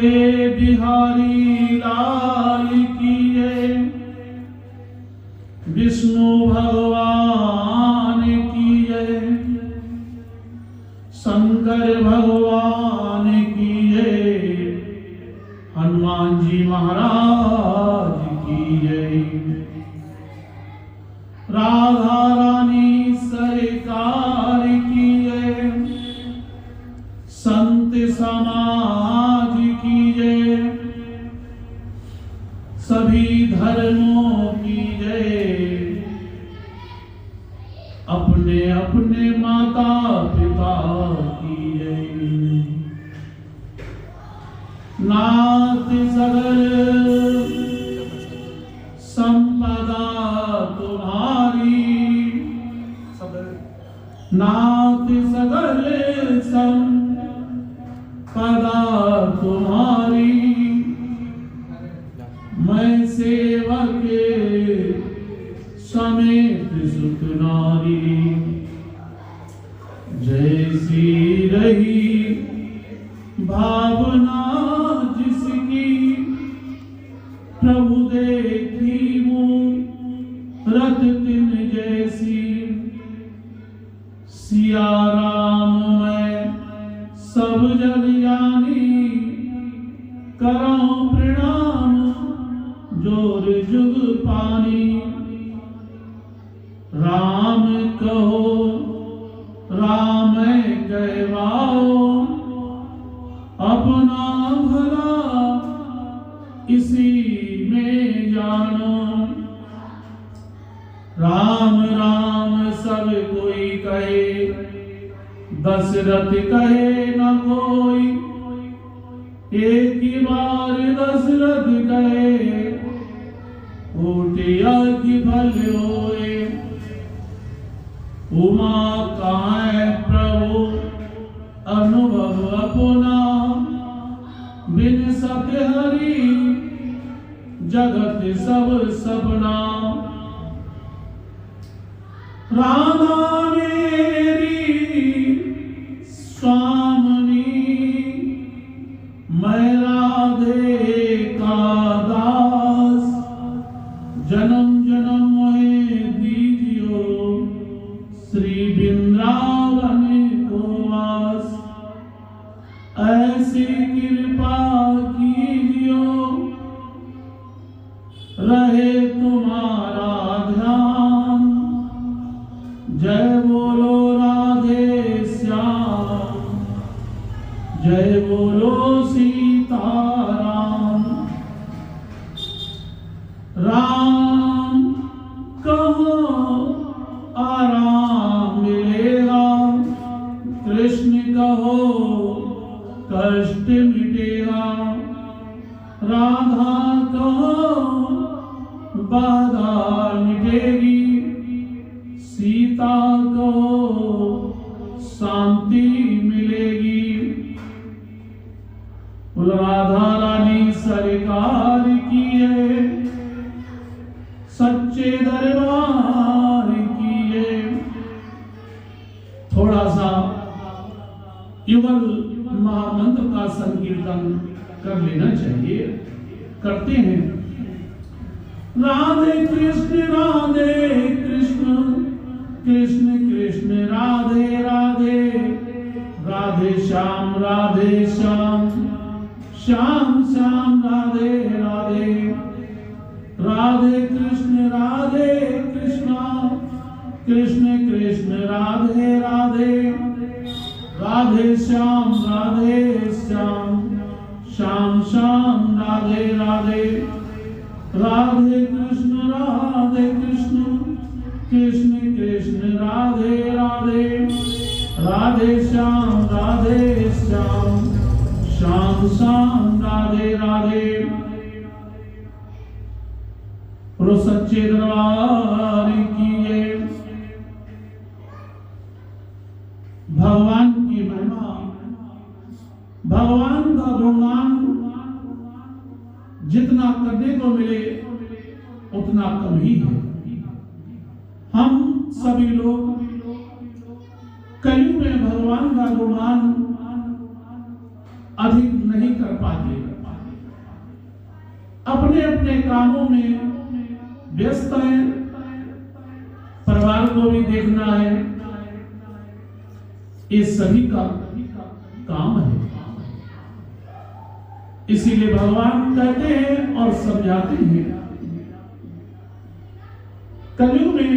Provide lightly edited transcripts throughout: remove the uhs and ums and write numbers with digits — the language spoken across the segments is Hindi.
ये बिहारी लाल की जय, विष्णु भगवान की जय, शंकर भगवान की जय, हनुमान जी महाराज की जय, राधा रानी सरकार की जय, संत समाज की जय, सभी धर्मों की जय, अपने अपने माता पिता की जय। नाथ सगल संपदा तुम्हारी, नाथ सगल संपदा तुम्हारी, मैं सेवक समेत सुत नारी, जैसी रही भावना जिसकी, प्रभु देखी मूरत तिन जैसी, सिया राम मैं सब जग जानी, करो प्रणाम जोर जुग पानी, राम कहो राम कहवाओ, अपना भला इसी में जानो, राम राम सब कोई कहे, दशरथ कहे न कोई, एक ही बार दशरथ कहे, कोटिया की फल होए, उमा कहाँ है प्रभु अनुभव अपना, बिन सत्य हरि जगत सब सपना, राधा मेरी स्वामिनी, मैं राधे का दास, जन्म जन्म में दीजियो श्री वृंदावन को वास, ऐसी कृपा कीजियो रहे तुम्हारा ध्यान, जय बोलो राधे श्याम, जय बोलो सीताराम, राम कहो आराम मिलेगा, कृष्ण कहो कष्ट मिटेगा, राधा कहो बाधा मिटेगी, सीता कहो शांति मिलेगी। राधा रानी सरकार की है, सच्चे दरबार की है। थोड़ा सा युगल महामंत्र का संकीर्तन कर लेना चाहिए, करते हैं। राधे कृष्ण कृष्ण कृष्ण राधे राधे, राधे श्याम श्याम श्याम राधे राधे, राधे कृष्ण कृष्ण कृष्ण राधे राधे, राधे श्याम श्याम श्याम राधे राधे, राधे कृष्ण कृष्ण कृष्ण राधे राधे, राधे श्याम श्याम श्याम राधे राधे। प्रो सच्चे दरबार की जय। भगवान की महिमा, भगवान का गुणगान जितना करने को मिले उतना कम ही है। हम सभी लोग कलयुग में भगवान का गुणगान अधिक नहीं कर पाते। अपने अपने कामों में व्यस्त हैं, परिवार को भी देखना है, ये सभी का काम है। इसीलिए भगवान कहते हैं और समझाते हैं, कलयुग में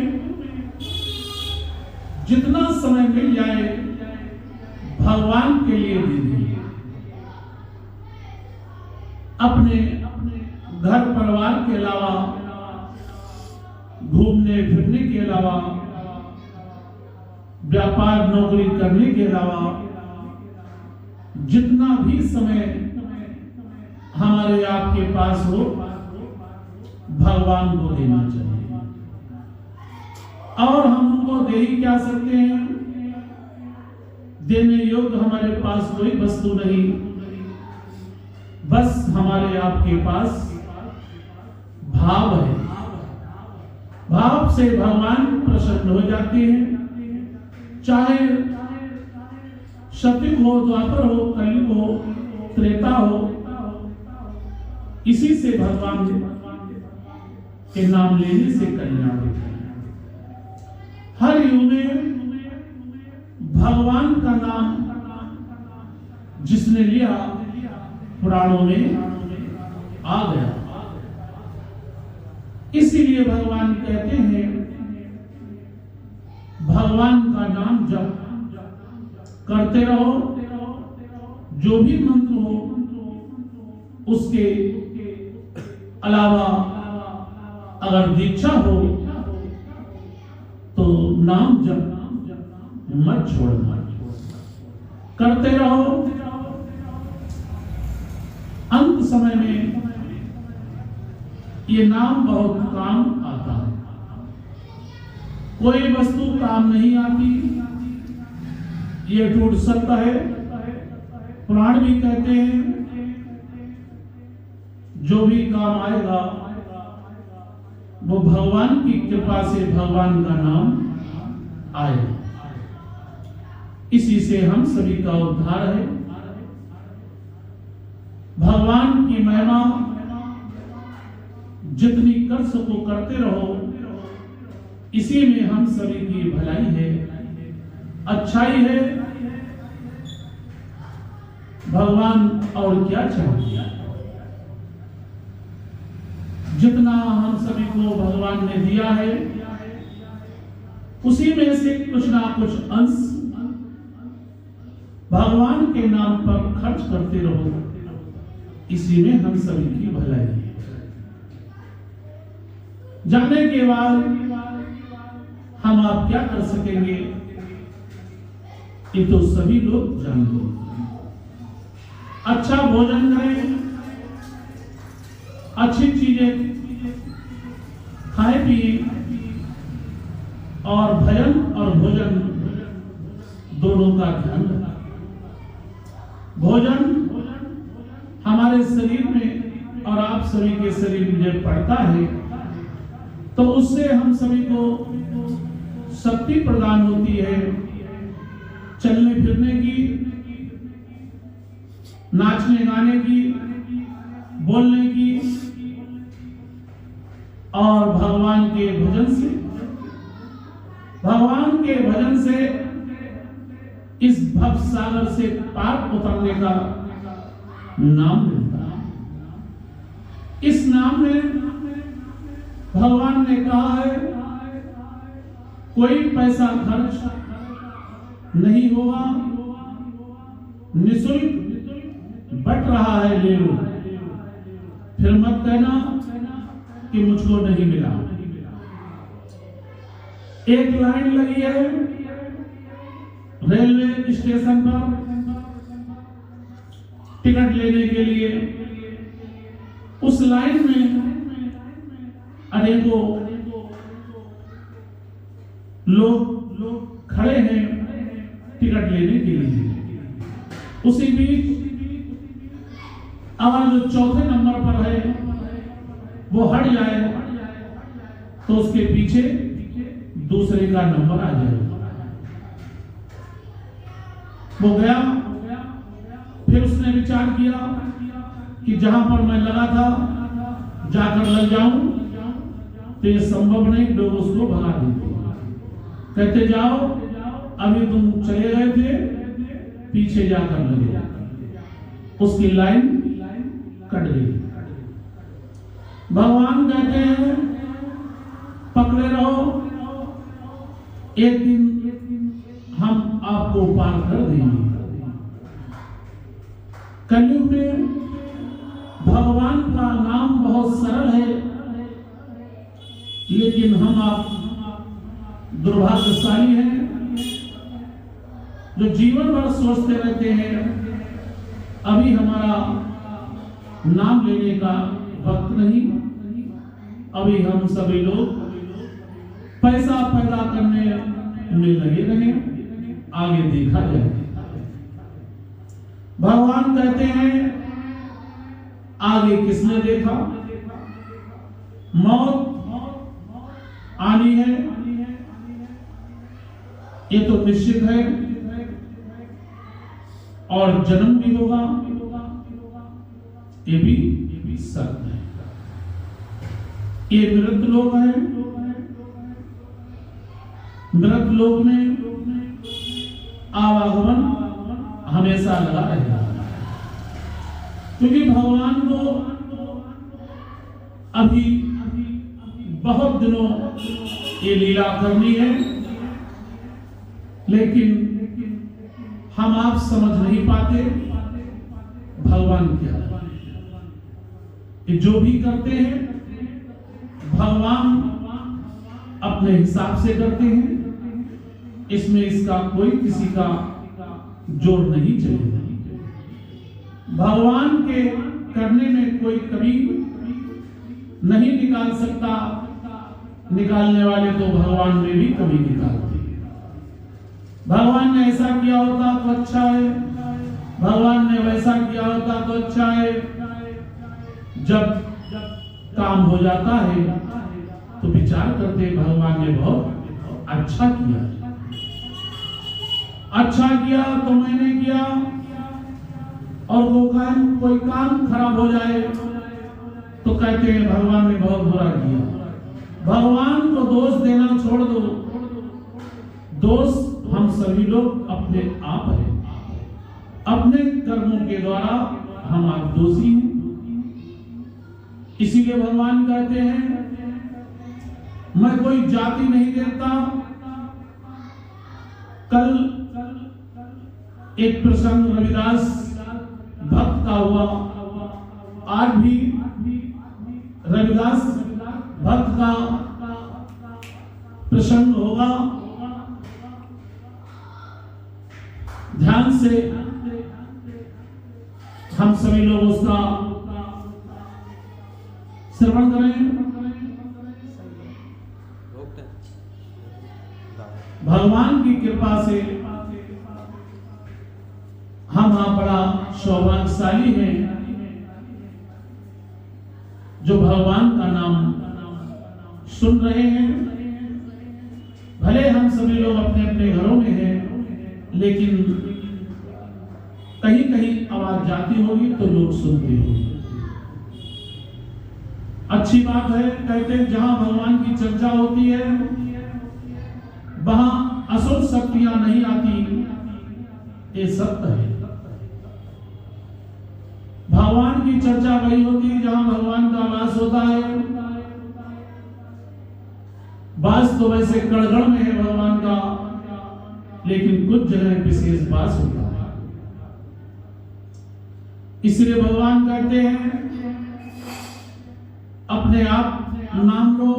जितना समय मिल जाए भगवान के लिए दीजिए। अपने घर परिवार के अलावा, घूमने फिरने के अलावा, व्यापार नौकरी करने के अलावा जितना भी समय हमारे आपके पास हो, भगवान को देना चाहिए। और हम उनको दे ही क्या सकते हैं? देने योग्य हमारे पास कोई वस्तु नहीं, बस हमारे आपके पास भाव है। भाव से भगवान प्रसन्न हो जाते हैं। चाहे सतयुग हो, द्वापर हो, कलयुग हो, त्रेता हो, इसी से भगवान के नाम लेने से कल्याण होता है। हर युग में भगवान का नाम जिसने लिया पुराणों में आ गया। इसीलिए भगवान कहते हैं, भगवान का नाम जप करते रहो। जो भी मंत्र हो उसके अलावा अगर दीक्षा हो तो नाम जप मत छोड़ना, करते रहो। अंत समय में ये नाम बहुत काम आता है। कोई वस्तु काम नहीं आती, ये टूट सकता है। पुराण भी कहते हैं, जो भी काम आएगा वो भगवान की कृपा से भगवान का नाम आएगा। इसी से हम सभी का उद्धार है। भगवान की महिमा जितनी कर सको करते रहो, इसी में हम सभी की भलाई है, अच्छाई है। भगवान और क्या चाहिए? जितना हम सभी को भगवान ने दिया है, उसी में से कुछ ना कुछ अंश भगवान के नाम पर खर्च करते रहो, इसी में हम सभी की भलाई है। जाने के बाद हम आप क्या कर सकेंगे, ये तो सभी लोग जानते हैं। अच्छा भोजन करें, अच्छी चीजें खाए पिए, और भजन और भोजन दोनों का ध्यान रखें। भोजन हमारे शरीर में और आप सभी के शरीर में जब पड़ता है तो उससे हम सभी को शक्ति प्रदान होती है, चलने फिरने की, नाचने गाने की, बोलने की, और भगवान के भजन से, भगवान के भजन से इस भव सागर से पार उतरने का नाम मिलता है। इस नाम में भगवान ने कहा है, कोई पैसा खर्च नहीं होगा, निःशुल्क बट रहा है, ले लो। फिर मत कहना कि मुझको नहीं मिला। एक लाइन लगी है रेलवे स्टेशन पर टिकट लेने के लिए। उस लाइन में अनेकों लोग खड़े हैं टिकट लेने के लिए। उसी बीच अगर जो चौथे नंबर पर है वो हट जाए तो उसके पीछे दूसरे का नंबर आ जाएगा। वो गया, फिर उसने विचार किया कि जहां पर मैं लगा था जाकर लग जाऊं तो ये संभव नहीं, लोग उसको भगा देते, कहते जाओ अभी तुम चले गए थे, पीछे जाकर लगे, उसकी लाइन कट गई। भगवान कहते हैं पकड़े रहो, एक दिन हम आपको पार कर देंगे। कलयुग में भगवान का नाम बहुत सरल है, लेकिन हम आप दुर्भाग्यशाली हैं जो जीवन भर सोचते रहते हैं अभी हमारा नाम लेने का वक्त नहीं, अभी हम सभी लोग पैसा पैदा करने में लगे रहे, आगे देखा जाए। भगवान कहते हैं आगे किसने देखा, मौत आनी है, ये तो निश्चित है, और जन्म भी होगा, ये भी सत्य है। ये मृत लोग हैं, मृत लोग में आवागमन हमेशा लगा रहेगा, क्योंकि भगवान को अभी बहुत दिनों ये लीला करनी है, लेकिन हम आप समझ नहीं पाते भगवान क्या है। ये जो भी करते हैं भगवान अपने हिसाब से करते हैं, इसमें इसका कोई किसी का जोर नहीं चलेगा। भगवान के करने में कोई कमी नहीं निकाल सकता, निकालने वाले तो भगवान में भी कमी निकालते हैं। भगवान ने ऐसा किया होता तो अच्छा है, भगवान ने वैसा किया होता तो अच्छा है। जब काम हो जाता है तो विचार करते भगवान ने बहुत अच्छा किया, अच्छा किया तो मैंने किया, और वो कोई काम खराब हो जाए तो कहते हैं भगवान ने बहुत बुरा किया। भगवान को दोष देना छोड़ दो, दोष हम सभी लोग अपने आप हैं, अपने कर्मों के द्वारा हम आप दोषी हैं। इसीलिए भगवान कहते हैं मैं कोई जाति नहीं देखता। कल एक प्रसंग रविदास भक्त का हुआ, आज भी रविदास भक्त का प्रसंग होगा, ध्यान से हम सभी लोग उसका श्रवण करें। भगवान की कृपा से हम आप बड़ा सौभाग्यशाली हैं जो भगवान का नाम सुन रहे हैं। भले हम सभी लोग अपने अपने घरों में हैं, लेकिन कहीं कहीं आवाज जाती होगी तो लोग सुनते होंगे। अच्छी बात है, कहते हैं जहां भगवान की चर्चा होती है वहां असुर शक्तियां नहीं आती, ये सत्य है। भगवान की चर्चा वही होती है जहां भगवान का वास होता है। वास तो वैसे कड़गड़ में है भगवान का, लेकिन कुछ जगह विशेष वास होता है। इसलिए भगवान कहते हैं अपने आप नाम लो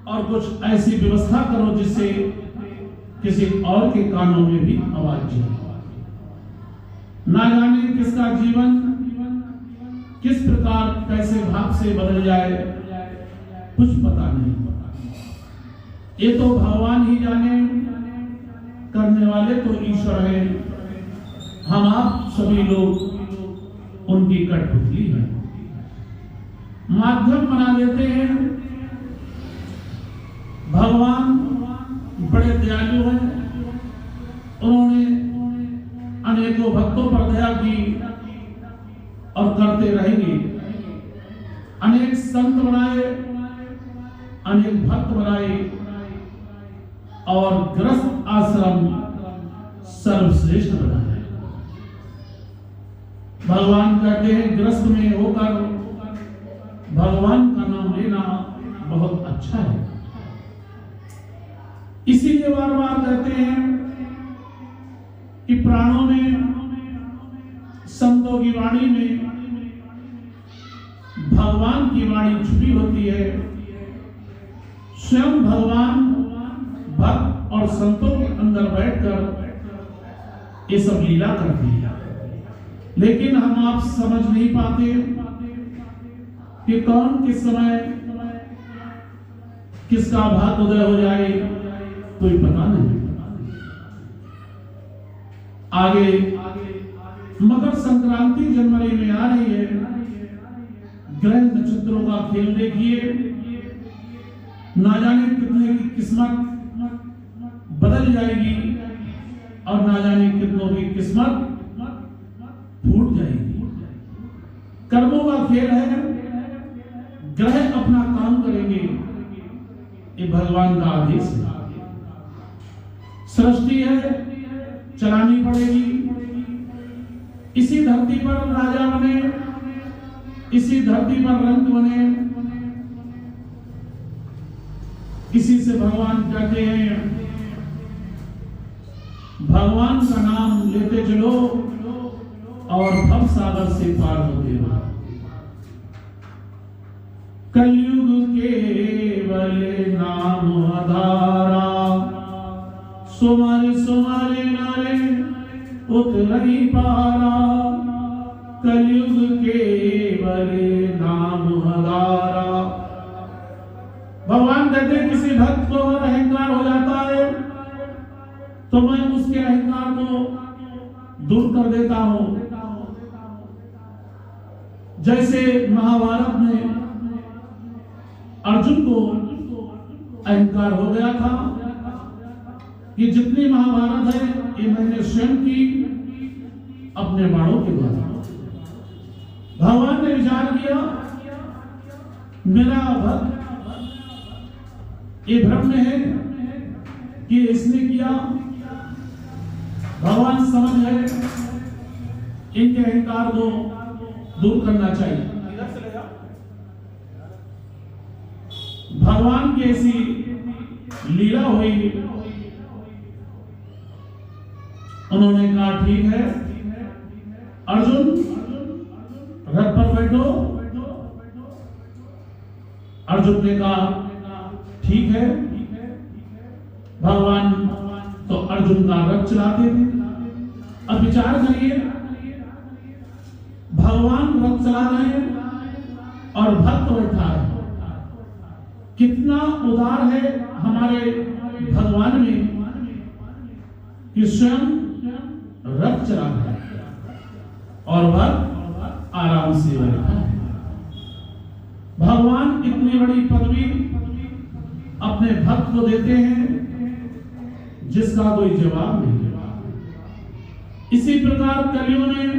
और कुछ ऐसी व्यवस्था करो जिससे किसी और के कानों में भी आवाज जाए। ना जाने किसका जीवन किस प्रकार कैसे भाव से बदल जाए, कुछ पता नहीं। ये तो भगवान ही जाने, करने वाले तो ईश्वर है। हम आप सभी लोग उनकी कठपुतली हैं, माध्यम बना देते हैं। भगवान बड़े दयालु हैं, उन्होंने अनेकों भक्तों पर दया की और करते रहेंगे। अनेक संत बनाए, अनेक भक्त बनाए और गृहस्थ आश्रम सर्वश्रेष्ठ बनाया। भगवान कहते हैं गृहस्थ में होकर भगवान का नाम लेना बहुत अच्छा है। इसीलिए बार बार कहते हैं कि प्राणों में, संतों की वाणी में भगवान की वाणी छुपी होती है। स्वयं भगवान भक्त और संतों के अंदर बैठकर ये सब लीला करती है, लेकिन हम आप समझ नहीं पाते कि कौन किस समय किसका भाग्योदय हो जाए, कोई पता नहीं। आगे मकर संक्रांति जनवरी में आ रही है। ग्रह नक्षत्रों का खेल देखिए, ना जाने कितने की किस्मत बदल जाएगी और ना जाने कितनों की किस्मत फूट जाएगी। कर्मों का खेल है, ग्रह अपना काम करेंगे, ये भगवान का आदेश है। सृष्टि है, चलानी पड़ेगी। इसी धरती पर राजा बने, इसी धरती पर रंग बने। इसी से भगवान कहते हैं भगवान का नाम लेते चलो और भव सागर से पार होते हो। कलयुग केवल नाम आधारा, सुमारे सुमारे नारे उतरही पारा। कलयुग केवल नाम आधारा। भगवान कहते हैं किसी भक्त को अगर अहंकार हो जाता है तो मैं उसके अहंकार को दूर कर देता हूं। जैसे महाभारत में अर्जुन को अहंकार हो गया था कि जितनी महाभारत है ये मैंने स्वयं की अपने बाणों के द्वारा। भगवान ने विचार किया मेरा भक्त ये भ्रम में है कि इसने किया। भगवान समझ गए इनके अहंकार को दूर करना चाहिए। भगवान की ऐसी लीला हुई, उन्होंने कहा ठीक है अर्जुन रथ पर बैठो। अर्जुन ने कहा ठीक है। भगवान तो अर्जुन का रथ चलाते थे। अब विचार करिए, भगवान रथ चला रहे हैं और भक्त बैठा है। कितना उदार है हमारे भगवान में कि स्वयं रथ चला रहा है और भक्त आराम से बैठा है। भगवान इतनी बड़ी पदवी अपने भक्त को देते हैं जिसका कोई जवाब नहीं। इसी प्रकार कलियुग में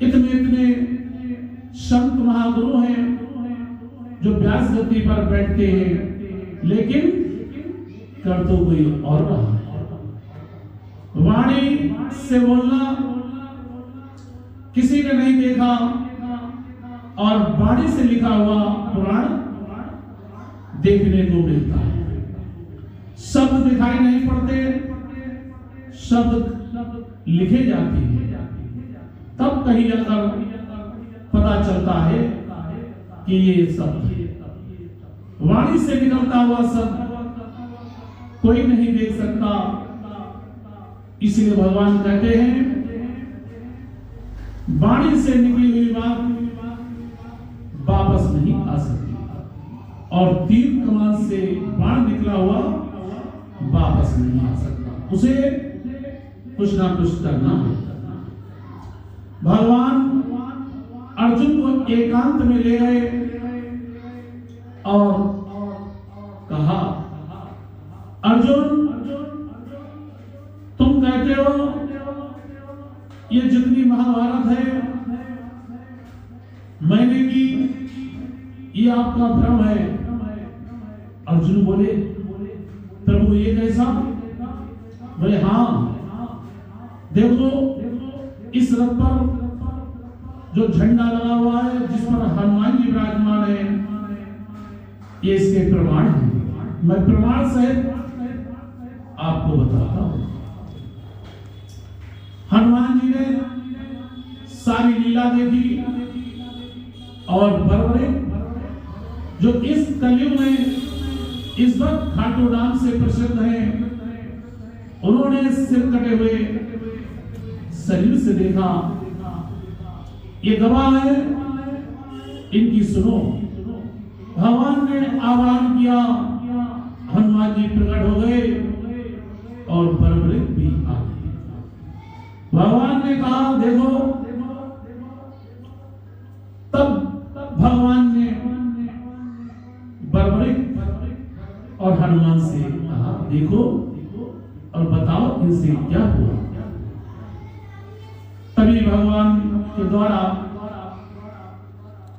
इतने इतने संत महागुरु हैं जो व्यास गद्दी पर बैठते हैं, लेकिन कर तो कोई और रहा है। वाणी से बोलना किसी ने नहीं देखा और वाणी से लिखा हुआ पुराण देखने को मिलता है। शब्द दिखाई नहीं पड़ते, शब्द लिखे जाते हैं, तब कहीं जाकर पता चलता है कि ये शब्द वाणी से निकलता हुआ शब्द कोई नहीं देख सकता। इसलिए भगवान कहते हैं वाणी से निकली हुई बात वापस नहीं आ सकती और तीर कमान से बाण निकला हुआ वापस नहीं आ सकता। उसे कुछ ना कुछ करना है। भगवान अर्जुन को एकांत में ले गए और कहा अर्जुन तुम कहते हो ये जितनी महाभारत है मैंने की ये आपका भ्रम है। अर्जुन बोले, प्रभु ये कैसा? बोले, हाँ देखो इस रथ पर जो झंडा लगा हुआ है, जिस पर हनुमान जी विराजमान है, ये इसके प्रमाण है। मैं प्रमाण सहित आपको बताता हूं। हनुमान जी ने सारी लीला देखी और बरबरे जो इस कलयुग में इस वक्त खाटू नाम से प्रसिद्ध है, उन्होंने सिर कटे हुए शरीर से देखा। ये गवाह है, इनकी सुनो। भगवान ने आह्वान किया, हनुमान जी प्रकट हो गए और बरबरे भी आ गए। भगवान ने कहा देखो, तब भगवान ने बरबरे और हनुमान से कहा देखो और बताओ इनसे क्या हुआ। तभी भगवान के द्वारा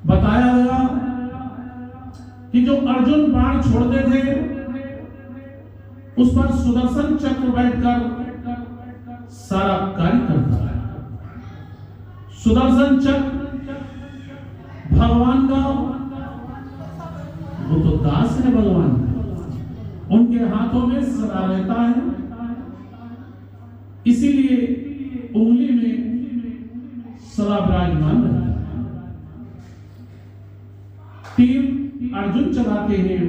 बताया गया कि जो अर्जुन बाण छोड़ते थे, उस पर सुदर्शन चक्र बैठकर सारा कार्य करता है। सुदर्शन चक्र भगवान का, वो तो दास है भगवान का, उनके हाथों में सदा रहता है। इसीलिए उंगली में सदा विराजमान रहता है। तीर अर्जुन चलाते हैं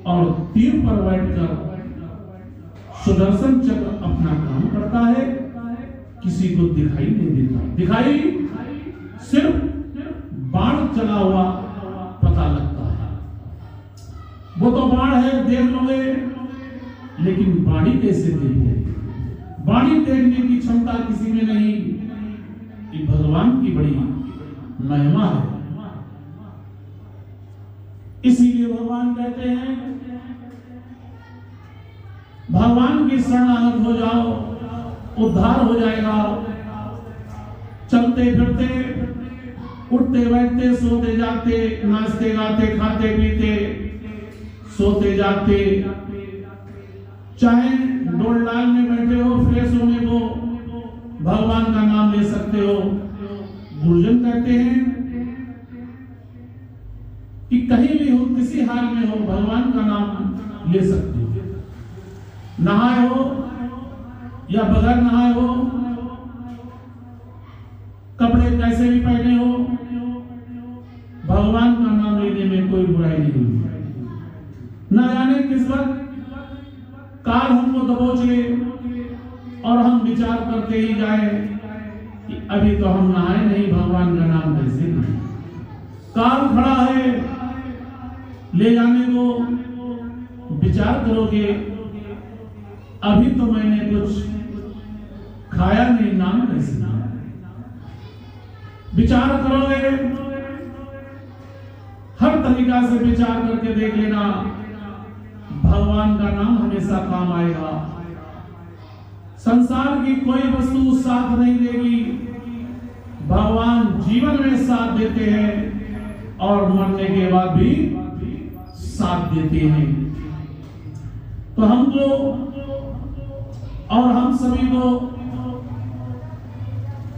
और तीर पर बैठकर सुदर्शन चक्र अपना काम करता है, किसी को दिखाई नहीं देता। दिखाई सिर्फ बाण चला हुआ पता लगता है। वो तो बाण है, देख लोगे, लेकिन बाणी कैसे देखोगे? बाणी देखने की क्षमता किसी में नहीं। ये भगवान की बड़ी महिमा है। इसीलिए भगवान कहते हैं, भगवान की शरणागत हो जाओ, उद्धार हो जाएगा। चलते फिरते, उठते बैठते, सोते जागते, नाचते गाते, खाते पीते, सोते जागते, चाहे डोल डाल में बैठे हो, फ्रेश होने को भगवान का नाम ले सकते हो। गुरुजन कहते हैं कि कहीं भी हो, किसी हाल में हो, भगवान का नाम ले सकते हो। नहाए हो या बगैर नहाए हो, कपड़े कैसे भी पहने हो, भगवान का नाम लेने में कोई बुराई नहीं हुई। न जाने किस वक्त काल हमको दबोच ले और हम विचार करते ही जाए कि अभी तो हम नहाए नहीं, भगवान का नाम कैसे लें। काल खड़ा है ले जाने को, विचार करोगे अभी तो मैंने कुछ खाया नहीं, नाम कैसे लें। विचार करोगे, हर तरीका से विचार करके देख लेना, भगवान का नाम हमेशा काम आएगा। संसार की कोई वस्तु साथ नहीं देगी, भगवान जीवन में साथ देते हैं और मरने के बाद भी साथ देते हैं। तो हमको और हम सभी को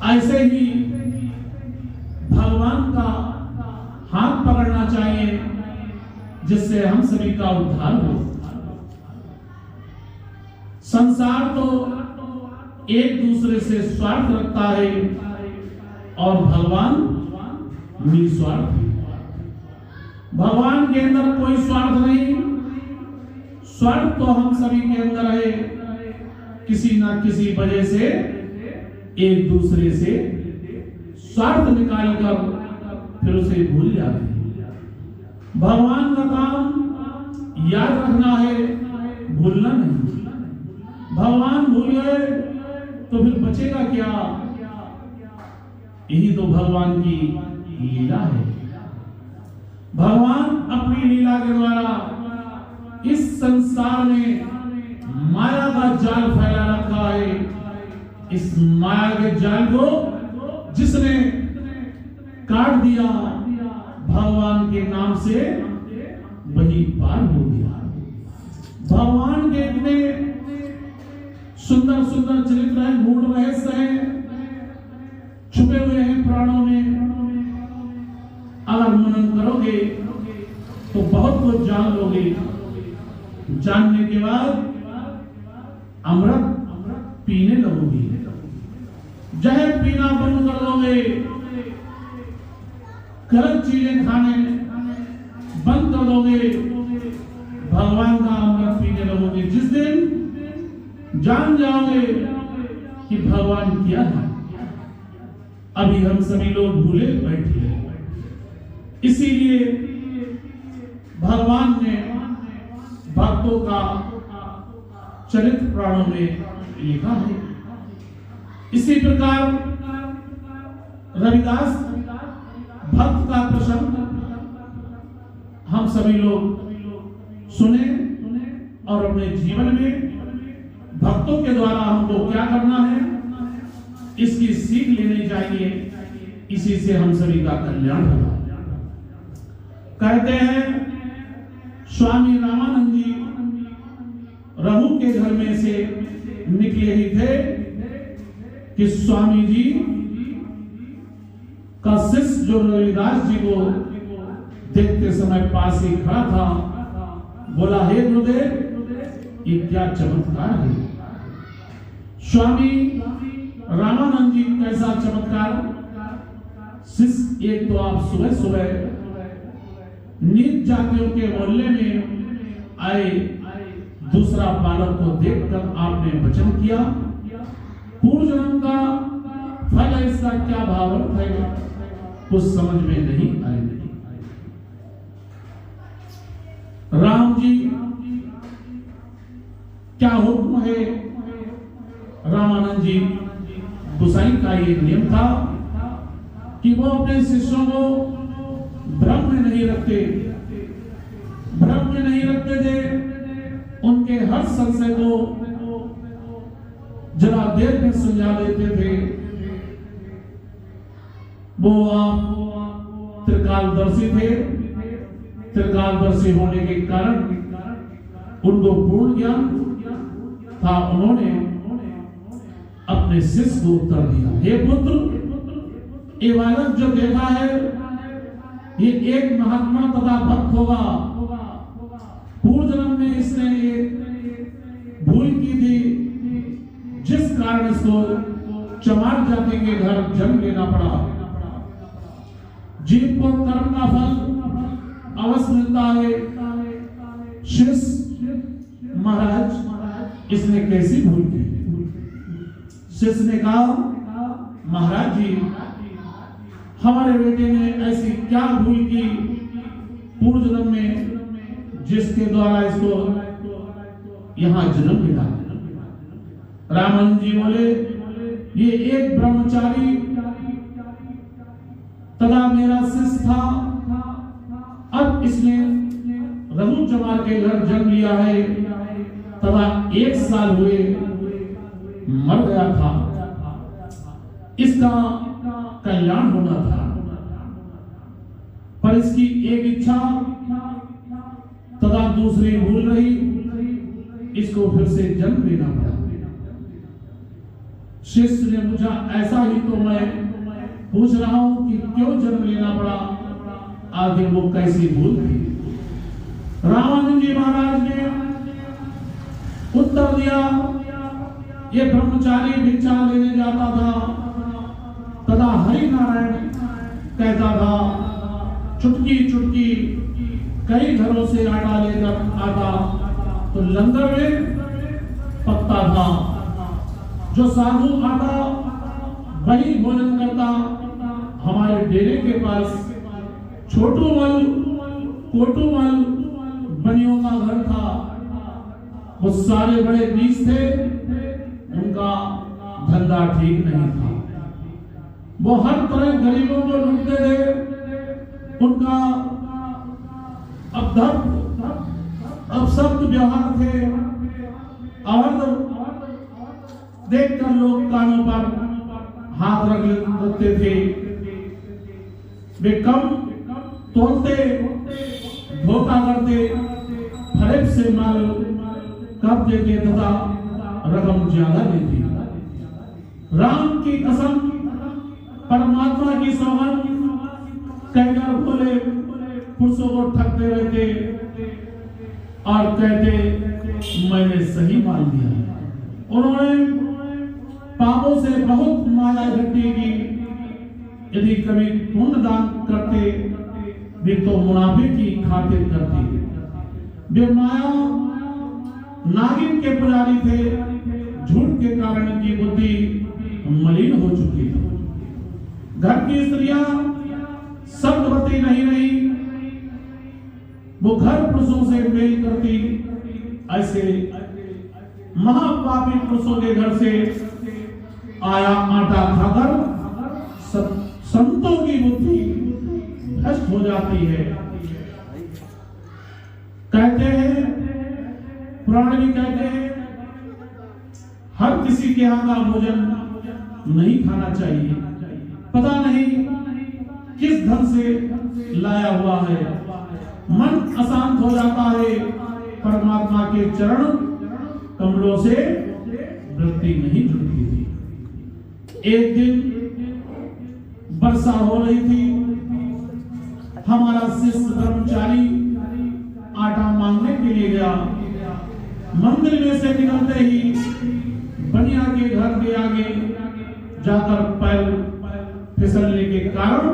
ऐसे ही भगवान का हाथ पकड़ना चाहिए, जिससे हम सभी का उद्धार हो। संसार तो एक दूसरे से स्वार्थ रखता है और भगवान निस्वार्थ। भगवान के अंदर कोई स्वार्थ नहीं, स्वार्थ तो हम सभी के अंदर है। किसी ना किसी वजह से एक दूसरे से स्वार्थ निकालकर फिर उसे भूल जाते हैं। भगवान का काम याद रखना है, भूलना नहीं। भगवान भूल गए तो फिर बचेगा क्या? यही तो भगवान की लीला है। भगवान अपनी लीला के द्वारा इस संसार में माया का जाल फैला रखा है। इस माया के जाल को जिसने काट दिया, भगवान के नाम से वही पार हो गया। भगवान के इतने सुंदर सुंदर चरित्र हैं, गूढ़ रहस्य हैं, छुपे हुए हैं प्राणों में। अगर मनन करोगे तो बहुत कुछ जान लोगे। जानने के बाद अमृत पीने लगोगे। जहर पीना बंद कर दोगे, गलत चीजें खाने बंद कर दोगे, भगवान का अमृत पीने लगोगे। जिस दिन जान जाओगे कि भगवान क्या है। अभी हम सभी लोग भूले बैठे हैं। इसीलिए भगवान ने भक्तों का चरित्र प्राणों में लिखा है। इसी प्रकार रविदास भक्त का प्रसंग हम सभी लोग सुने और अपने जीवन में भक्तों के द्वारा हमको क्या करना है इसकी सीख लेनी चाहिए। इसी से हम सभी का कल्याण होगा। कहते हैं स्वामी रामानंद जी रहु के घर में से निकले ही थे कि स्वामी जी का शिष्य जो रविदास जी को देखते समय पास ही खड़ा था, बोला, हे गुरुदेव, ये क्या चमत्कार है। स्वामी रामानंद जी कैसा चमत्कार। शिष्य, एक तो आप सुबह सुबह नीच जातियों के मोहल्ले में आए, दूसरा बालक को देखकर आपने वचन किया। पूर्व जन्म का फल है, इसका क्या भावार्थ है कुछ समझ में नहीं आए। राम जी क्या हुक्म है। रामानंद जी गुसाई का ये नियम था कि वो अपने शिष्यों को भ्रम में नहीं रखते, भ्रम में नहीं रखते थे। उनके हर संशय को जरा देर में सुलझा देते थे। वो आप त्रिकालदर्शी थे। त्रिकालदर्शी होने के कारण उनको पूर्ण ज्ञान था। उन्होंने अपने शिष्य को उत्तर दिया, हे पुत्र, ये बालक जो देखा है ये एक महात्मा तथा भक्त होगा। पूर्व जन्म में इसने एक भूल की थी, जिस कारण इसको चमार जाति के घर जन्म लेना पड़ा। जीव को कर्म का फल अवश्य मिलता है। शिष्य, महाराज इसने कैसी भूल की। शिष्य ने कहा, महाराज जी, हमारे बेटे ने ऐसी क्या भूल की पूर्व जन्म में जिसके द्वारा इसको यहाँ जन्म मिला। रामानंद जी बोले, ये एक ब्रह्मचारी तथा मेरा शिष्य था। अब इसने रघु चमार के घर जन्म लिया है तथा 1 साल हुए मर गया था। इसका कल्याण होना था, पर इसकी एक इच्छा तथा दूसरी भूल रही, इसको फिर से जन्म लेना पड़ा। शिष्य ने पूछा, ऐसा ही तो मैं पूछ रहा हूं कि क्यों जन्म लेना पड़ा, आखिर वो कैसी भूल थी। रामानंद जी महाराज ने उत्तर दिया, ये ब्रह्मचारी भिक्षा लेने जाता था तथा हरि नारायण कहता था। चुटकी चुटकी कई घरों से आटा लेकर आता तो लंगर में पकता था। जो साधु आता वही भोजन करता। हमारे डेरे के पास छोटूमल कोटूमल बनियों का घर था। वो सारे बड़े नीच थे, उनका धंधा ठीक नहीं था। वो हर तरह गरीबों को लूटते थे। उनका अपशब्द व्यवहार थे और देखकर लोग कानों पर हाथ रख लेते थे। वे कम तोलते माल कब देते तथा रकम ज्यादा देती। राम की कसम, परमात्मा की सौगंध कहकर बोले पुरुषों को ठगते रहते और कहते मैंने सही मान लिया। उन्होंने पापों से बहुत माया इकट्ठी की। यदि कभी पुण्य दान करते भी तो मुनाफे की खातिर करते। वे माया नागिन के पुजारी थे। झूठ के कारण इनकी बुद्धि मलिन हो चुकी थी। घर की स्त्रियां सत्यवती नहीं रही, वो घर पुरुषों से मेल करती। ऐसे महापापी पुरुषों के घर से आया आटा खाकर संतों की बुद्धि भ्रष्ट हो जाती है। कहते हैं, पुराण भी कहते हैं, हर किसी के यहाँ का भोजन नहीं खाना चाहिए। पता नहीं किस ढंग से लाया हुआ है। मन अशांत हो जाता है। परमात्मा के चरण कमलों से वृत्ति नहीं जुड़ती थी। एक दिन वर्षा हो रही थी। हमारा शिष्य ब्रह्मचारी आटा मांगने के लिए गया। मंदिर में से निकलते ही बनिया के घर के आगे जाकर पैर फिसलने के कारण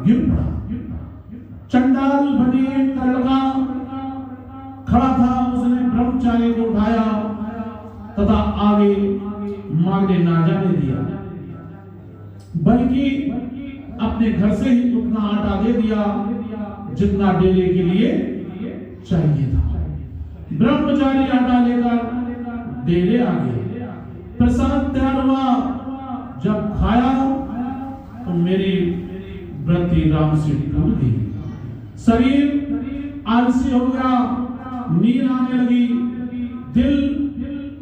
गिर पड़ा। चंडाल बनिए का लड़का खड़ा था। उसने ब्रह्मचारी को उठाया तथा आगे मांगने ना जाने दिया, बल्कि अपने घर से ही उतना आटा दे दिया जितना डेरे के लिए चाहिए था। ब्रह्मचारी आटा लेकर डेरे आ गया। प्रसाद तैयार हुआ। जब खाया तो मेरी वृत्ति राम से टूट गई। शरीर आलसी हो गया, नींद आने लगी, दिल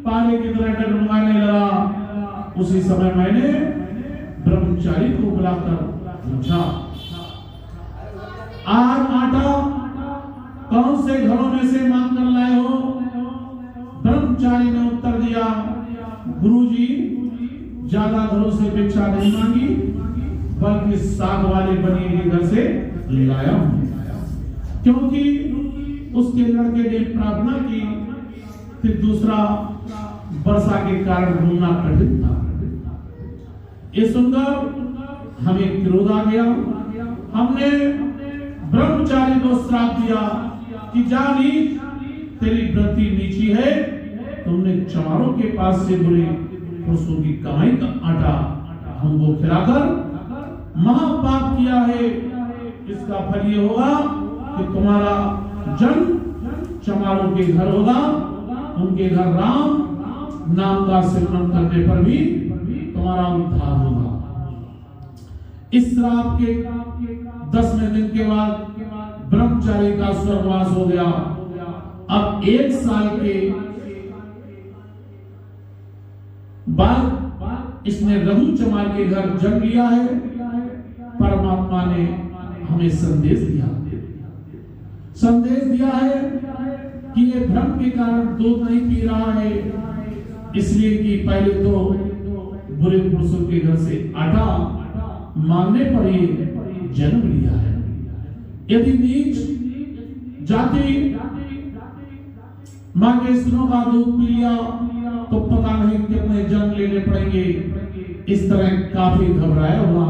पारे की तरह डगमगाने लगा। उसी समय मैंने ब्रह्मचारी को बुलाकर पूछा, आज आटा कौन से घरों में से मांग कर लाए हो? ब्रह्मचारी ने उत्तर दिया, गुरुजी, ज्यादा घरों से भिक्षा नहीं मांगी, बल्कि साग वाले बनिए के घर से लाया हूं। क्योंकि उसके लड़के ने प्रार्थना की, फिर दूसरा वर्षा के कारण घूमना कठिन था। ये सुनकर हमें क्रोध आ गया। हमने ब्रह्मचारी को श्राप दिया कि जा नीच, तेरी वृत्ति नीची है। तुमने चमारों के पास से बुरे पुरुषों की कमाई का आटा हमको खिलाकर महापाप किया है। इसका फल ये होगा कि तुम्हारा जन्म चमारों के घर होगा। उनके घर राम नाम का सिमरन करने पर भी तुम्हारा उद्धार होगा। इस श्राप के 10वें दिन के बाद ब्रह्मचारी का स्वर्गवास हो गया। अब 1 साल के बाद इसने रघु चमार के घर जन्म लिया है। परमात्मा ने हमें संदेश दिया है कि ये भ्रम के कारण दूध नहीं पी रहा है, इसलिए कि पहले तो बुरे पुरुषों के घर से आटा मांगने पर ही जन्म लिया है। यदि नीच जाति मां के स्तनों का दूध पी लिया तो पता नहीं कितने जन्म लेने पड़ेंगे। इस तरह काफी घबराया हुआ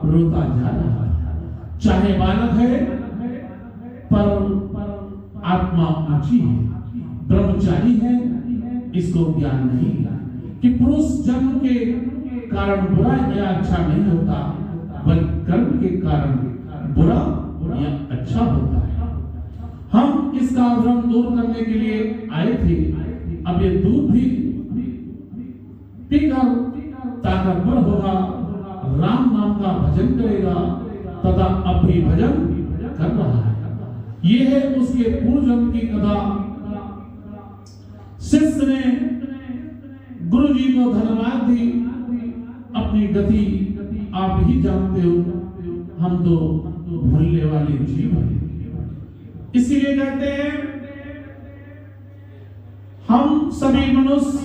रोता जा रहा है। चाहे बालक है पर आत्मा ऊंची है, ब्रह्मचारी है, इसको ज्ञान नहीं कि पुरुष जन्म के कारण बुरा या अच्छा नहीं होता, बल्कि कर्म के कारण बुरा या अच्छा होता है। हम इसका भ्रम दूर करने के लिए आए थे। अब ये दूध भी पीकर ताकतवर होगा, राम नाम का भजन करेगा तथा अब भी भजन कर रहा है। ये है उसके पूर्व जन्म की कथा। शिष्य ने गुरु जी को धन्यवाद दी। अपनी गति आप ही जानते हो, हम तो भूलने वाले जीव हैं। इसीलिए कहते हैं हम सभी मनुष्य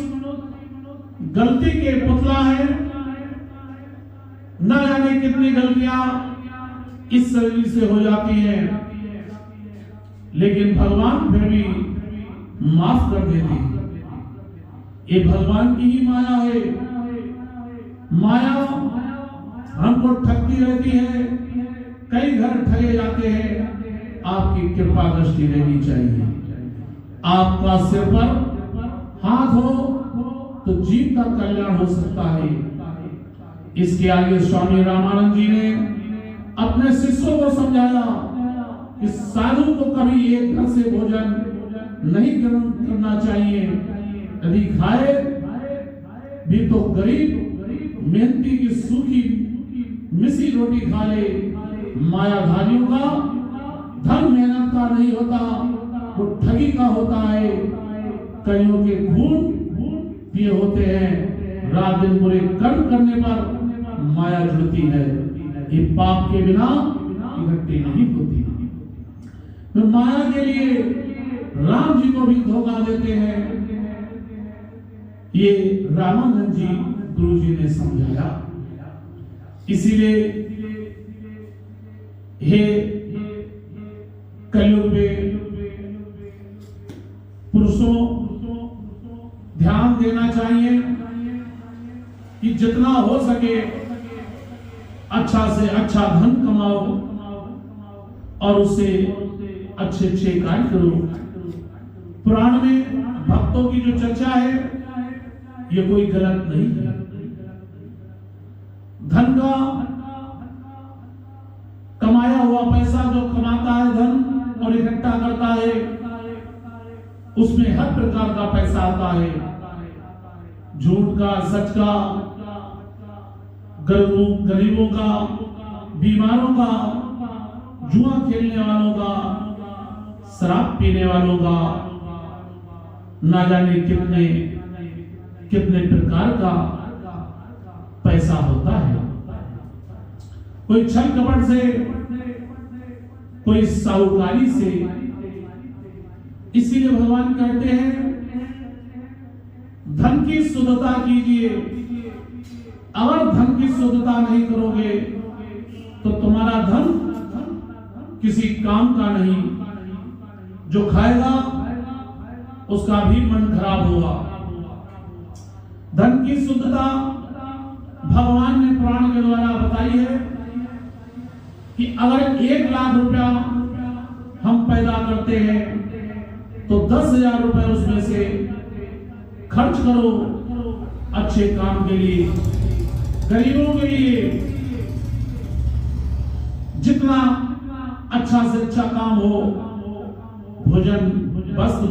गलती के पुतला हैं। न जाने कितनी गलतियां इस शरीर से हो जाती हैं, लेकिन भगवान फिर भी माफ कर देते हैं। ये भगवान की ही माया है। माया हमको ठगती रहती है, कई घर ठगे जाते हैं। आपकी कृपा दृष्टि रहनी चाहिए। आपका सिर पर हाथ हो तो जीव का कल्याण हो सकता है। इसके आगे स्वामी रामानंद जी ने अपने शिष्यों को समझाया कि साधु को कभी एक घर से भोजन नहीं ग्रहण करना चाहिए। यदि खाए भी तो गरीब मेहनती की सूखी मिसी रोटी खा ले। मायाधारियों का धन मेहनत का नहीं होता, वो ठगी का होता है। कईयों के खून पिए होते हैं। रात दिन बुरे कर्म करने पर माया जुड़ती है। ये पाप के बिना इकट्ठी नहीं होती। तो माया के लिए राम जी को भी धोखा देते हैं। ये रामानंद जी गुरु जी ने समझाया। इसीलिए हे कलयुग में पुरुषों ध्यान देना चाहिए कि जितना हो सके अच्छा से अच्छा धन कमाओ और उससे अच्छे अच्छे कार्य करो। पुराण में भक्तों की जो चर्चा है ये कोई गलत नहीं है। धन का कमाया हुआ पैसा जो कमाता है धन और इकट्ठा करता है, उसमें हर प्रकार का पैसा आता है। झूठ का, सच का, गरीबों का, बीमारों का, जुआ खेलने वालों का, शराब पीने वालों का, ना जाने कितने कितने प्रकार का पैसा होता है। कोई छल कपट से, कोई साहूकारी से। इसीलिए भगवान कहते हैं धन की शुद्धता कीजिए। अगर धन की शुद्धता नहीं करोगे तो तुम्हारा धन किसी काम का नहीं। जो खाएगा उसका भी मन खराब होगा। धन की शुद्धता भगवान ने पुराण के द्वारा बताई है कि अगर 1 लाख रुपया हम पैदा करते हैं तो 10,000 रुपए उसमें से खर्च करो अच्छे काम के लिए, गरीबों के लिए। जितना अच्छा से अच्छा काम हो, भोजन, वस्त्र,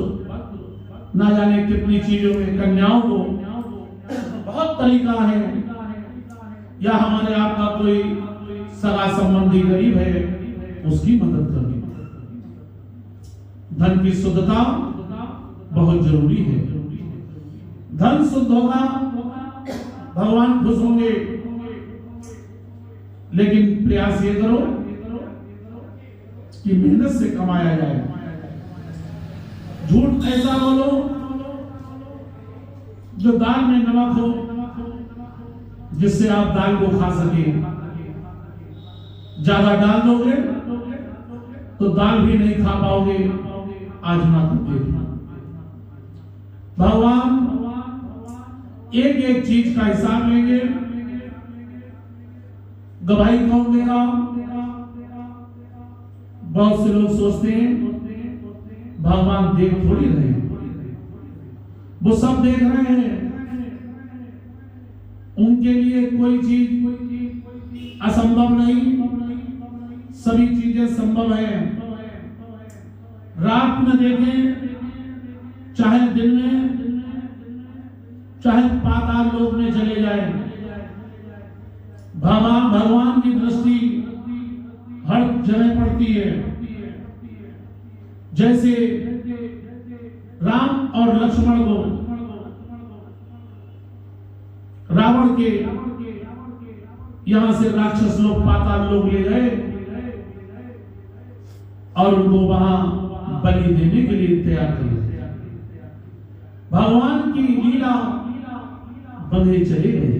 ना जाने कितनी चीजों में, कन्याओं को बहुत तरीका है। या हमारे आपका कोई सगा संबंधी गरीब है, उसकी मदद करनी। धन की शुद्धता बहुत जरूरी है। धन शुद्ध होगा, भगवान खुश होंगे। लेकिन प्रयास ये करो कि मेहनत से कमाया जाए। झूठ ऐसा बोलो जो दाल में नमक हो, जिससे आप दाल को खा सके। ज्यादा डाल दोगे तो दाल भी नहीं खा पाओगे। आजमा करके भगवान एक एक चीज का हिसाब लेंगे। गवाही कौन देगा? बहुत से लोग सोचते हैं भगवान देख थोड़ी रहे हैं, वो सब देख रहे हैं। उनके लिए कोई चीज असंभव नहीं, सभी चीजें संभव है। रात में देखें, चाहे दिन में, चाहे पाताल लोक में चले जाए, भगवान की दृष्टि हर जगह पड़ती है। जैसे राम और लक्ष्मण को रावण के यहां से राक्षस लोग पाताल लोग ले गए और उनको वहां बलि देने के लिए तैयार कर दिया। भगवान की लीला बंधे चले गए।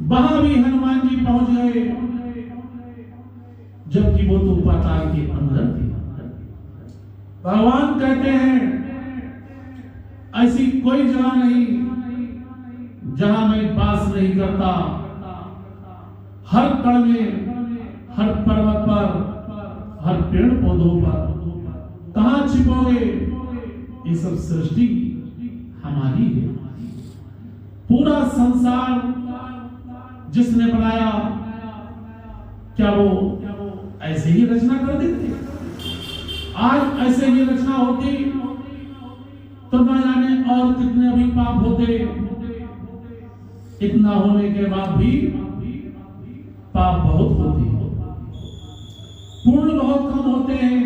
वहां भी हनुमान जी पहुंच गए, जबकि वो तो पाताल के अंदर थे। भगवान कहते हैं ऐसी कोई जगह नहीं जहां मैं वास नहीं करता। हर कण में, हर पर्वत पर, हर पेड़ पौधों पर। कहां छिपोगे? ये सब सृष्टि हमारी है। पूरा संसार जिसने बनाया, क्या वो ऐसे ही रचना कर देते? आज ऐसे ही रचना होती तो न जाने और कितने भी पाप होते। इतना होने के बाद भी पाप बहुत होते हैं, पुण्य बहुत कम होते हैं।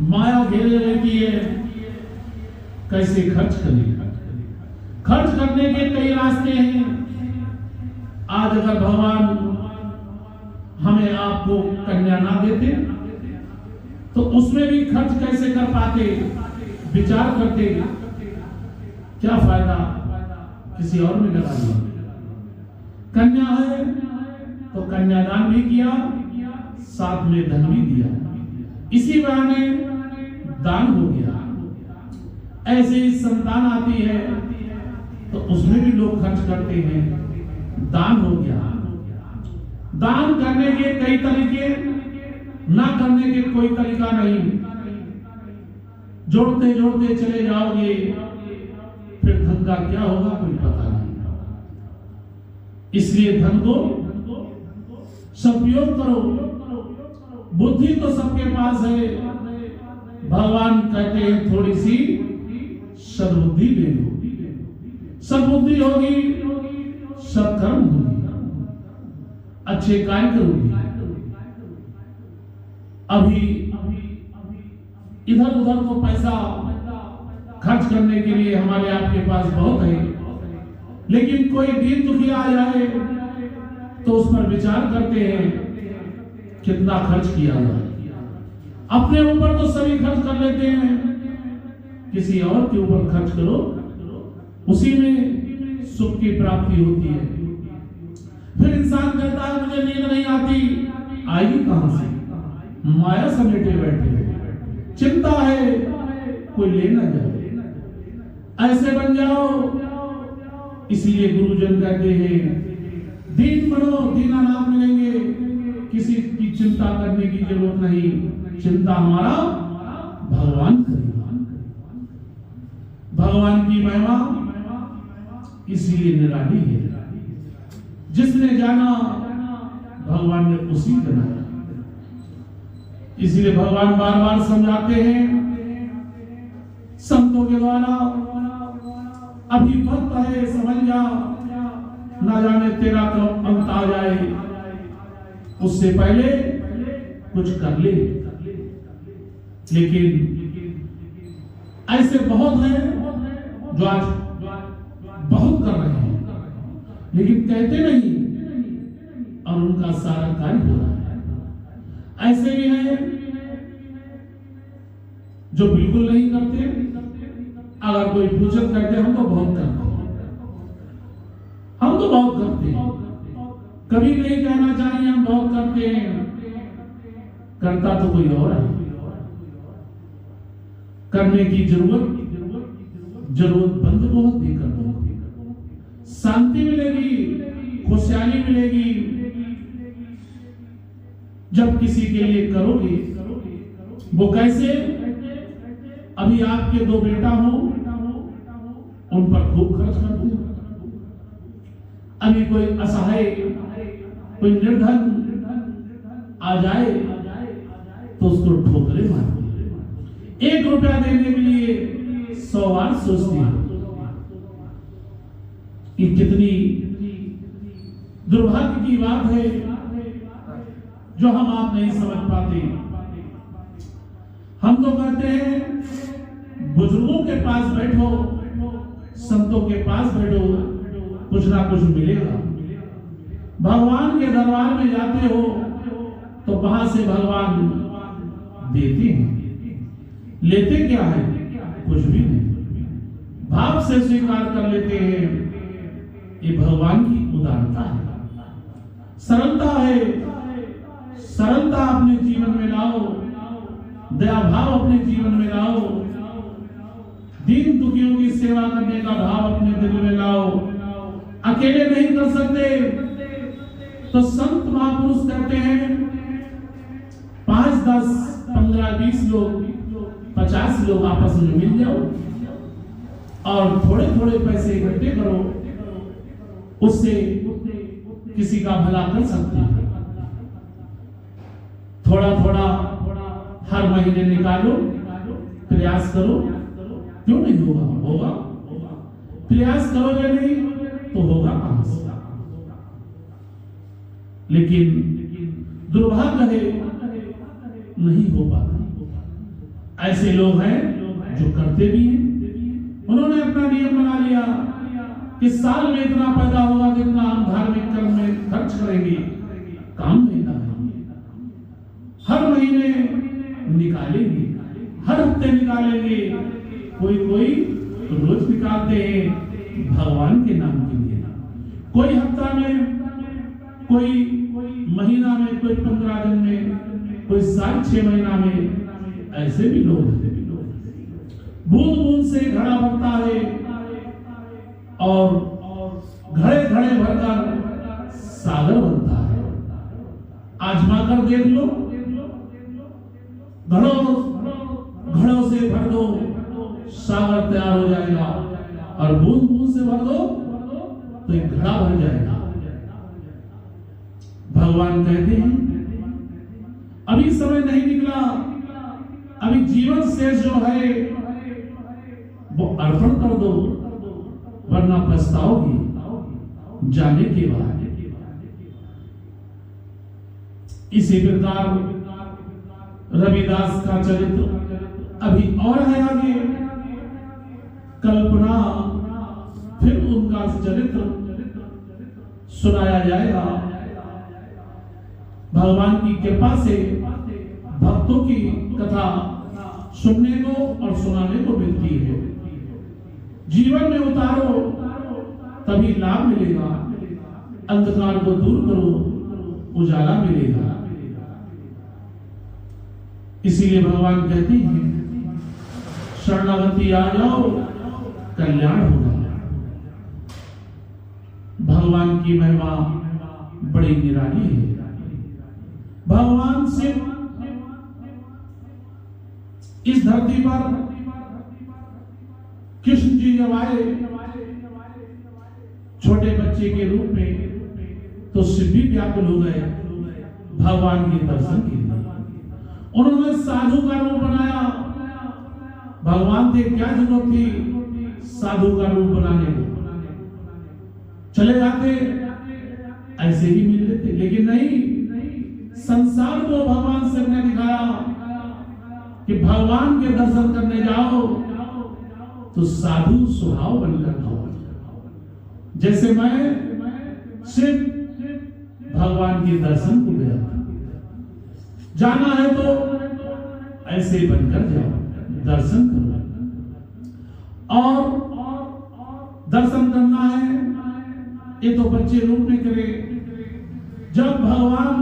माया घेरे रहती है, कैसे खर्च करें? खर्च करने के कई रास्ते हैं। आज अगर भगवान हमें आपको कन्या ना देते तो उसमें भी खर्च कैसे कर पाते? विचार करते, क्या फायदा किसी और में लगा दिया। कन्या है तो कन्यादान भी किया, साथ में धन भी दिया, इसी बहाने दान हो गया। ऐसे ही संतान आती है तो उसमें भी लोग खर्च करते हैं, दान हो गया। दान करने के कई तरीके, ना करने के कोई तरीका नहीं। जोड़ते जोड़ते चले जाओगे, फिर धन का क्या होगा कोई पता नहीं। इसलिए धन को सदुपयोग करो। बुद्धि तो सबके पास है। भगवान कहते हैं थोड़ी सी सद्बुद्धि ले लो। सद्बुद्धि होगी, सत्कर्म होगी, अच्छे कार्य करोगे। अभी इधर उधर तो पैसा खर्च करने के लिए हमारे आपके पास बहुत है, लेकिन कोई दीन दुखी आ जाए तो उस पर विचार करते हैं कितना खर्च किया जाए। अपने ऊपर तो सभी खर्च कर लेते हैं, किसी और के ऊपर खर्च करो, उसी में सुख की प्राप्ति होती है। फिर इंसान कहता है मुझे नींद नहीं आती। आएगी कहां से? माया समेटे बैठे, चिंता है कोई ले ना जाए। ऐसे बन जाओ। इसलिए गुरुजन कहते हैं दीन बनो, दीनानाथ मिलेंगे। किसी की चिंता करने की जरूरत नहीं। चिंता हमारा भगवान करेगा। भगवान की महिमा इसलिए निराली है। जिसने जाना भगवान ने उसी बनाया। इसलिए भगवान बार बार समझाते हैं संतों के द्वारा, अभी वक्त है समझ जा, ना जाने तेरा कब अंत आ जाए, उससे पहले कुछ कर ले। लेकिन ऐसे बहुत हैं जो आज बहुत कर रहे हैं, लेकिन कहते नहीं और उनका सारा कार्य हो रहा है। ऐसे भी हैं जो बिल्कुल नहीं करते। अगर कोई पूछत करते हम तो बहुत करते हैं, हम तो बहुत करते हैं। कभी नहीं कहना चाहिए हम बहुत करते हैं, करता तो कोई और है। करने की जरूरतमंद को देकर शांति मिलेगी, खुशहाली मिलेगी। जब किसी के लिए करोगे, वो कैसे? अभी आपके 2 बेटा हो, उन पर खूब खर्च कर दो। अभी कोई असहाय, कोई निर्धन आ जाए तो उसको ठोकरे मारते। 1 रुपया देने के लिए 100 बार सोचते हैं। कि कितनी दुर्भाग्य की बात है जो हम आप नहीं समझ पाते। हम तो कहते हैं बुजुर्गों के पास बैठो, संतों के पास बैठो, कुछ ना कुछ मिलेगा। भगवान के दरबार में जाते हो तो वहां से भगवान देते हैं। लेते क्या है? कुछ भी नहीं, भाव से स्वीकार कर लेते हैं। ये भगवान की उदारता है, सरलता है। सरलता अपने जीवन में लाओ, दया भाव अपने जीवन में लाओ, दीन दुखियों की सेवा करने का भाव अपने दिल में लाओ। अकेले नहीं कर सकते तो संत महापुरुष कहते हैं 5, 10, 15, 20 लोग, 50 लोग आपस में मिल जाओ और थोड़े थोड़े पैसे इकट्ठे करो, उससे किसी का भला कर सकते हैं। थोड़ा थोड़ा हर महीने निकालो, प्रयास करो, क्यों नहीं होगा? होगा। प्रयास करोगे नहीं तो होगा कहां से? लेकिन दुर्भाग्य है नहीं हो पाता। ऐसे लोग हैं जो करते भी हैं। उन्होंने अपना नियम बना लिया कि साल में इतना पैदा होगा जितना हम धार्मिक कर्म में खर्च करेंगे। काम देना है, हर महीने निकालेंगे, हर हफ्ते निकालेंगे, कोई रोज निकालते हैं भगवान के नाम के लिए। कोई हफ्ता में, कोई महीना में, कोई 15 दिन में, कोई 7-6 महीना में। ऐसे भी लोग हैं। बूंद बूंद से घड़ा भरता है और घड़े घड़े भरकर सागर बनता है। आजमा कर देख लो, घड़ों से भर दो, सागर तैयार हो जाएगा। और बूंद बूंद से भर दो तो एक घड़ा भर जाएगा। भगवान कहते हैं अभी समय नहीं निकला, अभी जीवन शेष जो है वो अर्पण कर दो, वरना पछताओगी जाने के बाद। इसी प्रकार रविदास का चरित्र अभी और है आगे, कल्पना फिर उनका चरित्र सुनाया जाएगा। भगवान की कृपा से भक्तों की कथा सुनने को और सुनाने को मिलती है। जीवन में उतारो तभी लाभ मिलेगा, अंधकार को दूर करो उजाला मिलेगा। इसीलिए भगवान कहते हैं शरणागति आ जाओ कल्याण होगा। भगवान की महिमा बड़ी निराली है। भगवान शिव इस धरती पर कृष्ण जी जब आए छोटे बच्चे के रूप में, तो शिव भी व्याकुल हो गए भगवान के दर्शन के लिए। उन्होंने साधु का रूप बनाया। भगवान थे, क्या जरूरत थी साधु का रूप बनाने को? चले जाते ऐसे ही मिल लेते, लेकिन नहीं, संसार को भगवान शिव ने दिखाया कि भगवान के दर्शन करने जाओ तो साधु स्वभाव बनकर जाओ। जैसे मैं शिव भगवान के दर्शन को गया, जाना है तो ऐसे बनकर जाओ, दर्शन करो। और दर्शन करना है ये तो बच्चे रूप में करे। जब भगवान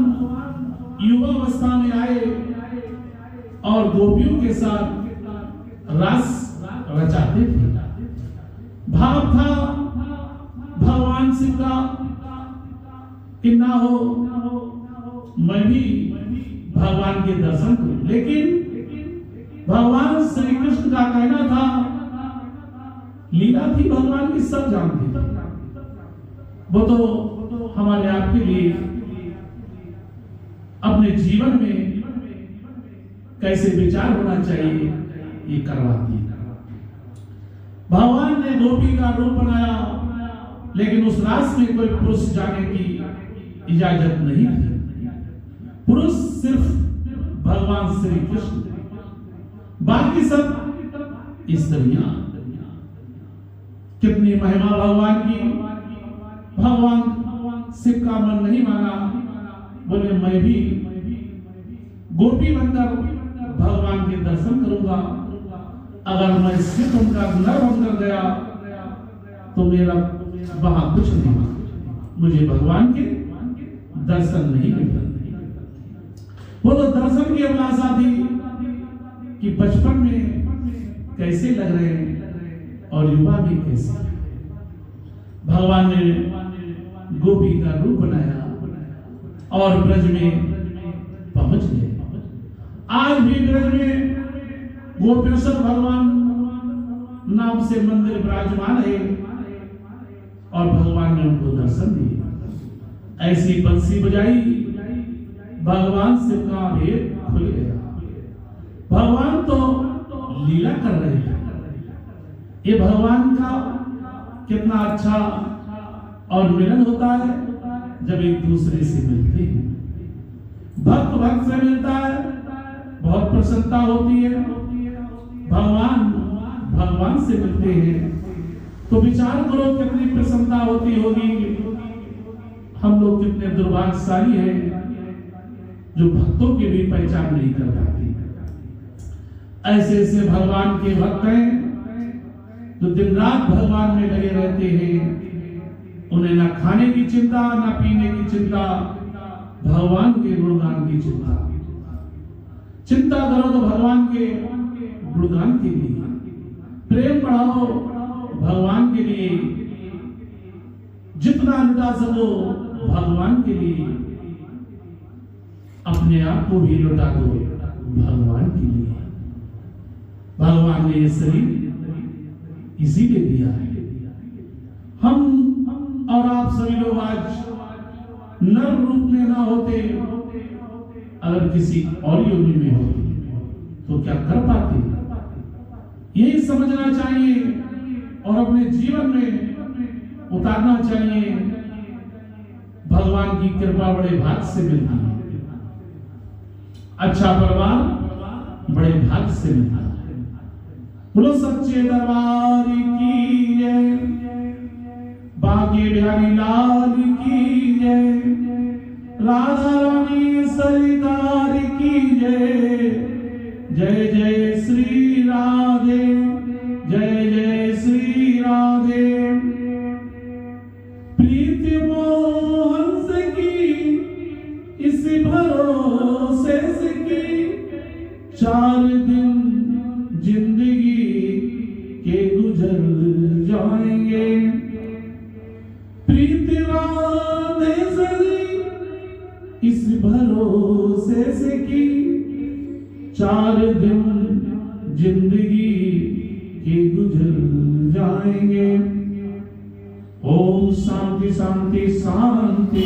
युवावस्था में आए और गोपियों के साथ रास रचाते थे, भाव था भगवान शिव का कि ना हो मैं भी भगवान के दर्शन करूं। लेकिन भगवान श्री कृष्ण का कहना था, लीला थी भगवान की, सब जानते थे। वो तो हमारे आपके लिए अपने जीवन में कैसे विचार होना चाहिए ये करवाती है। भगवान ने गोपी का रूप बनाया, लेकिन उस रास में कोई पुरुष जाने की इजाजत नहीं थी। पुरुष सिर्फ भगवान श्री कृष्ण, बाकी सब स्त्रियां। कितनी महिमा भगवान की। भगवान शिव का मन नहीं माना, बोले मैं भी गोपी बनकर भगवान के दर्शन करूंगा। अगर मैं सिर्फ उनका नर बनकर गया तो मेरा वहां कुछ नहीं, मुझे भगवान के दर्शन नहीं मिले। वो तो दर्शन की अभिलाषा थी कि बचपन में कैसे लग रहे हैं और युवा में कैसे। भगवान ने गोपी का रूप बनाया और ब्रज में पहुंच गए। आज भी ब्रज में गोपेश्वर भगवान नाम से मंदिर विराजमान है और भगवान ने उनको दर्शन दिए। ऐसी बंसी बजाई, भगवान से का भेद खुल गया। भगवान तो लीला कर रहे थे। ये भगवान का कितना अच्छा और मिलन होता है जब एक दूसरे से मिलते हैं। भक्त भक्त से मिलता है, बहुत प्रसन्नता होती है। भगवान भगवान से मिलते हैं तो विचार करो कितनी प्रसन्नता होती होगी। हम लोग कितने दुर्भाग्यशाली हैं जो भक्तों की भी पहचान नहीं कर पाते। ऐसे ऐसे भगवान के भक्त हैं जो दिन रात भगवान में लगे रहते हैं। उन्हें ना खाने की चिंता, ना पीने की चिंता, भगवान के गुणगान की चिंता। चिंता करो तो भगवान के गुणगान के लिए, प्रेम बढ़ाओ भगवान के लिए, जितना लुटा सको भगवान के लिए, अपने आप को भी लुटा दो भगवान के लिए। भगवान ने ये शरीर इसीलिए दिया है। हम और आप सभी लोग आज नर रूप में ना होते, अगर किसी और योनि में होते तो क्या कर पाते? यही समझना चाहिए और अपने जीवन में उतारना चाहिए। भगवान की कृपा बड़े भाग्य से मिलती है। अच्छा परिवार बड़े भाग्य से मिलता है। बोलो सच्चे दरबार की जय, बांके बिहारी लाल की जय, राधा रानी सरकार की जय। जय जय श्री राधे, जय जय श्री राधे। प्रीति मोहन से की, इस भरोसे से की, 4 दिन जिंदगी के गुजर जाएंगे। प्रीति राधे से इस भरोसे से की, 4 दिन जिंदगी के गुजर जाएंगे। ओम शांति शांति शांति।